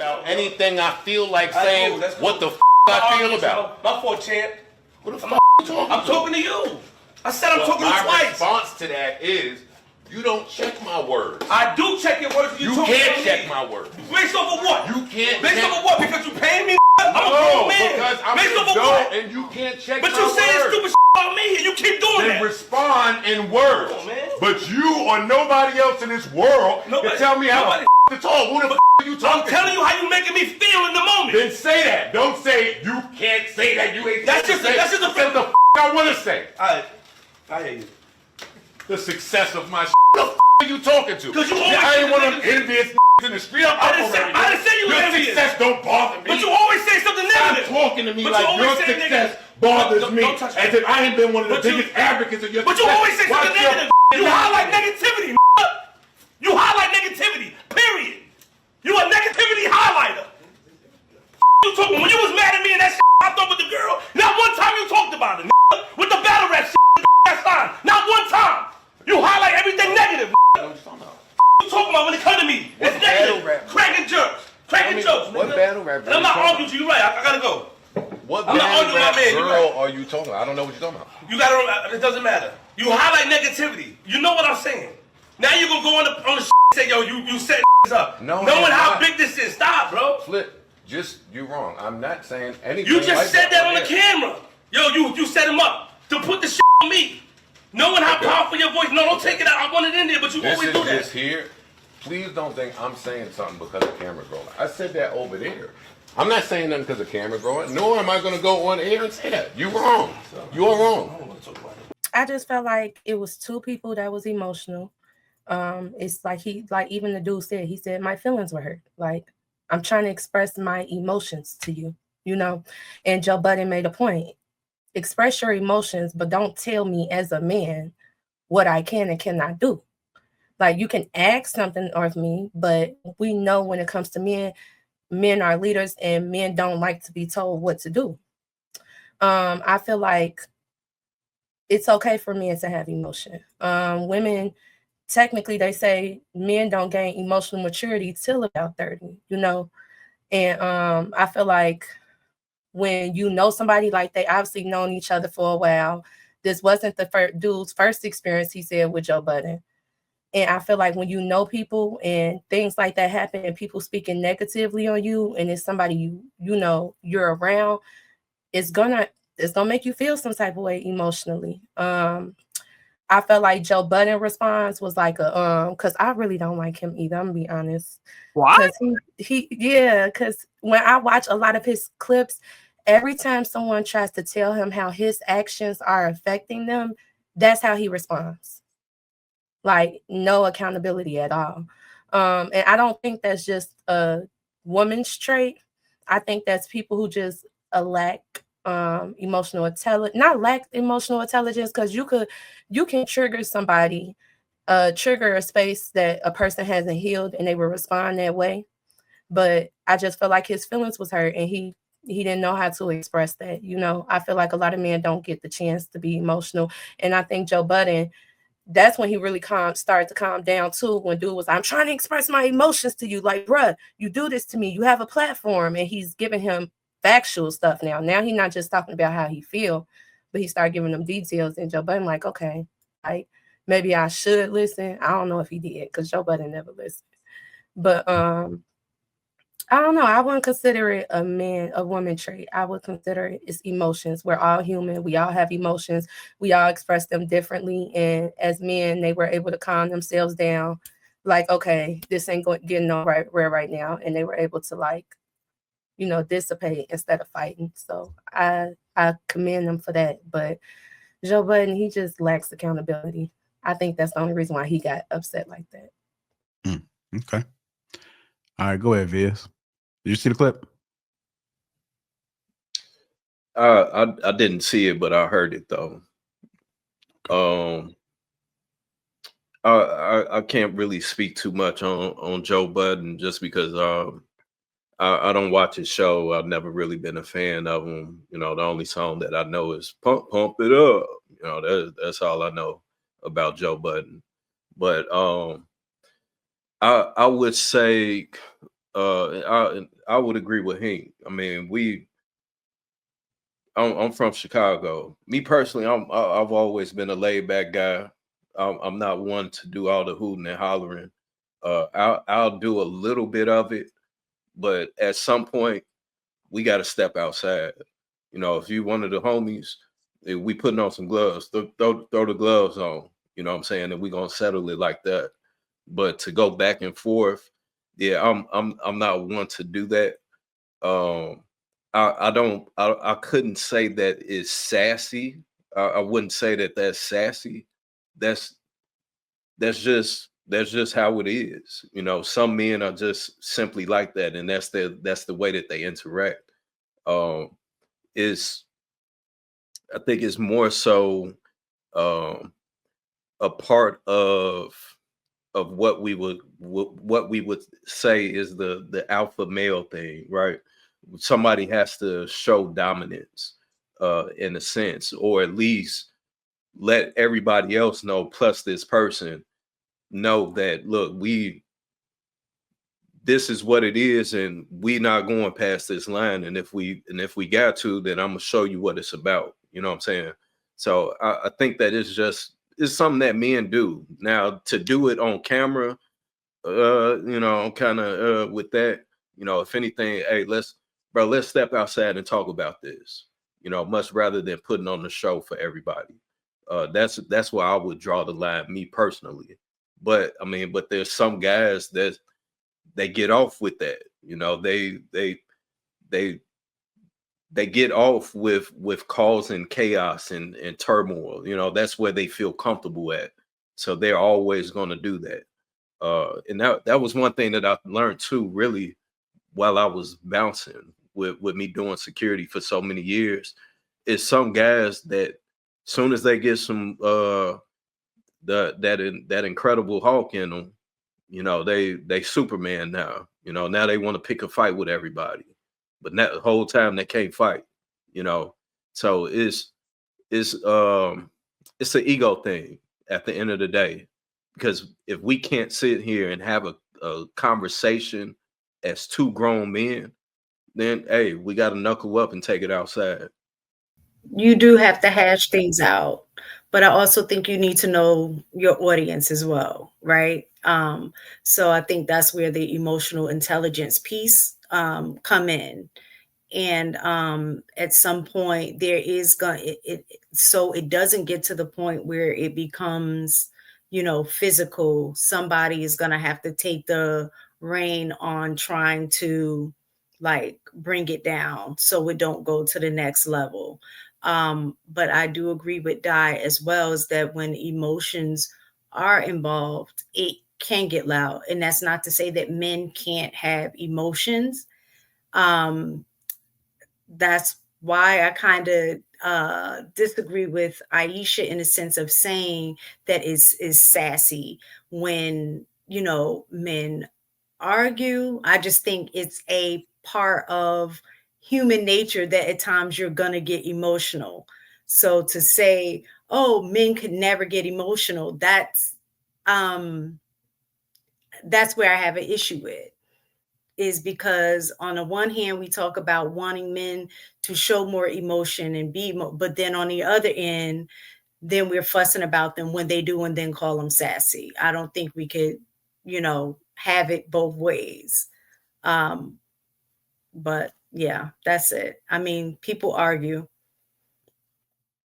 about anything I feel like saying. Cool. What the I feel about? My fault, champ. What the fuck? I'm talking to you. I said I'm talking to you twice. My response to that is, you don't check my words. I do check your words. You can't check my words. Based off of what? You can't. Based off of what? Because you paying me? I'm a grown man. Because I'm based an off of adult what? and you can't check but my words. But you saying stupid about me and you keep doing that. Then respond in words. On, but you or nobody else in this world can tell me how to talk. Who the are you talking I'm telling you how you making me feel in the moment. Then say that. Don't say you can't say that. You ain't. That's just the the I want to say. I hear you. The success of my Who the are you talking to? Because you always I ain't one of them envious in the street. I didn't say you were envious. Your success don't bother me. But you always say something negative. Stop talking to me like your success bothers me. As if I ain't been one of the biggest advocates of your success. But you always say something negative. You highlight negativity. You highlight negativity. Period. You a negativity highlighter. You talking when you was mad at me and that I thought with the girl. Not one time you talked about it. With the battle rap that's fine. Not one time. You highlight everything negative. You talking about when it come to me? It's negative. Cracking jokes. Cracking jokes. What battle rap? And I'm not arguing with you. You're right. I gotta go. What battle rap girl are you talking about? I don't know what you're talking about. You gotta. It doesn't matter. You highlight negativity. You know what I'm saying. Now you gonna go on the say yo you set up. No, knowing how big this is. Stop, bro. Flip. You're wrong. I'm not saying anything. You just like said that on the camera. Yo, you set him up to put the shit on me. Knowing how powerful your voice. No, don't take it out. I want it in there, but you always do that. This is here. Please don't think I'm saying something because the camera's rolling. I said that over there. I'm not saying nothing because the camera's rolling. Nor am I going to go on air and say that. You're wrong. You're wrong. I just felt like it was two people that was emotional. It's like even the dude said, he said, my feelings were hurt. Like, I'm trying to express my emotions to you, you know? And Joe Budden made a point. Express your emotions, but don't tell me as a man what I can and cannot do. Like, you can ask something of me, but we know when it comes to men are leaders and men don't like to be told what to do. I feel like it's okay for men to have emotion. Women, technically, they say men don't gain emotional maturity till about 30, you know? And I feel like when you know somebody, like they obviously known each other for a while, this wasn't the dude's first experience, he said, with Joe Budden. And I feel like when you know people and things like that happen and people speaking negatively on you and it's somebody you know you're around, it's gonna make you feel some type of way emotionally. I felt like Joe Budden response was like because I really don't like him either. I'm gonna be honest. Why? Because when I watch a lot of his clips, every time someone tries to tell him how his actions are affecting them, that's how he responds. Like, no accountability at all. And I don't think that's just a woman's trait. I think that's people who just lack emotional intelligence, not lack emotional intelligence, because you can trigger somebody, trigger a space that a person hasn't healed and they will respond that way. But I just feel like his feelings was hurt and he didn't know how to express that. You know, I feel like a lot of men don't get the chance to be emotional. And I think Joe Budden, that's when he really started to calm down too, when dude was, I'm trying to express my emotions to you. Like, bruh, you do this to me. You have a platform. And he's giving him factual stuff now. Now he's not just talking about how he feel, but he started giving them details. And Joe Budden like, okay, like maybe I should listen. I don't know if he did because Joe Budden never listened. But I don't know. I wouldn't consider it a woman trait. I would consider it its emotions. We're all human. We all have emotions. We all express them differently. And as men, they were able to calm themselves down. Like, okay, this ain't getting nowhere right now. And they were able to, like, you know, dissipate instead of fighting. So I commend them for that. But Joe Budden, he just lacks accountability. I think that's the only reason why he got upset like that. Okay. All right, go ahead, Viz. Did you see the clip? I didn't see it, but I heard it though. I can't really speak too much on Joe Budden just because I don't watch his show. I've never really been a fan of him. You know, the only song that I know is "Pump It Up." You know, that's all I know about Joe Budden. But I would say I would agree with him. I mean, I'm from Chicago. Me personally, I've always been a laid back guy. I'm not one to do all the hooting and hollering. I'll do a little bit of it, but at some point we got to step outside. You know, if you one of the homies, if we putting on some gloves, throw the gloves on. You know what I'm saying? And we gonna settle it like that. But to go back and forth, yeah, I'm not one to do that. Um, I couldn't say that it's sassy. I wouldn't say that that's sassy. That's that's just how it is. You know, some men are just simply like that, and that's the way that they interact. Um, is I think it's more so um a part of what we would say is the alpha male thing, right? Somebody has to show dominance in a sense, or at least let everybody else know, plus this person know that look, this is what it is, and we not going past this line. And if we got to, then I'm gonna show you what it's about. You know what I'm saying? So I think that it's something that men do. Now to do it on camera, you know, I'm kind of with that. You know, if anything, hey, let's step outside and talk about this. You know, much rather than putting on the show for everybody. That's where I would draw the line, me personally. But I mean, but there's some guys that they get off with that. You know, they get off with causing chaos and turmoil. You know, that's where they feel comfortable at. So they're always going to do that. And that was one thing that I learned too, really, while I was bouncing with me doing security for so many years, is some guys that soon as they get some that incredible hawk in them, you know, they Superman now. You know, now they want to pick a fight with everybody, but that whole time they can't fight. You know, so it's an ego thing at the end of the day, because if we can't sit here and have a conversation as two grown men, then hey, we got to knuckle up and take it outside. You do have to hash things out, but I also think you need to know your audience as well, right? So I think that's where the emotional intelligence piece come in. And at some point there is going so it doesn't get to the point where it becomes, you know, physical. Somebody is going to have to take the rein on trying to like bring it down so it don't go to the next level. But I do agree with Di as well, is that when emotions are involved, it can get loud. And that's not to say that men can't have emotions. That's why I kind of disagree with Aisha in the sense of saying that is sassy when, you know, men argue. I just think it's a part of human nature that at times you're gonna get emotional. So to say, oh, men could never get emotional, that's where I have an issue with, is because on the one hand, we talk about wanting men to show more emotion and but then on the other end, then we're fussing about them when they do and then call them sassy. I don't think we could, you know, have it both ways. But yeah, that's it. I mean, people argue.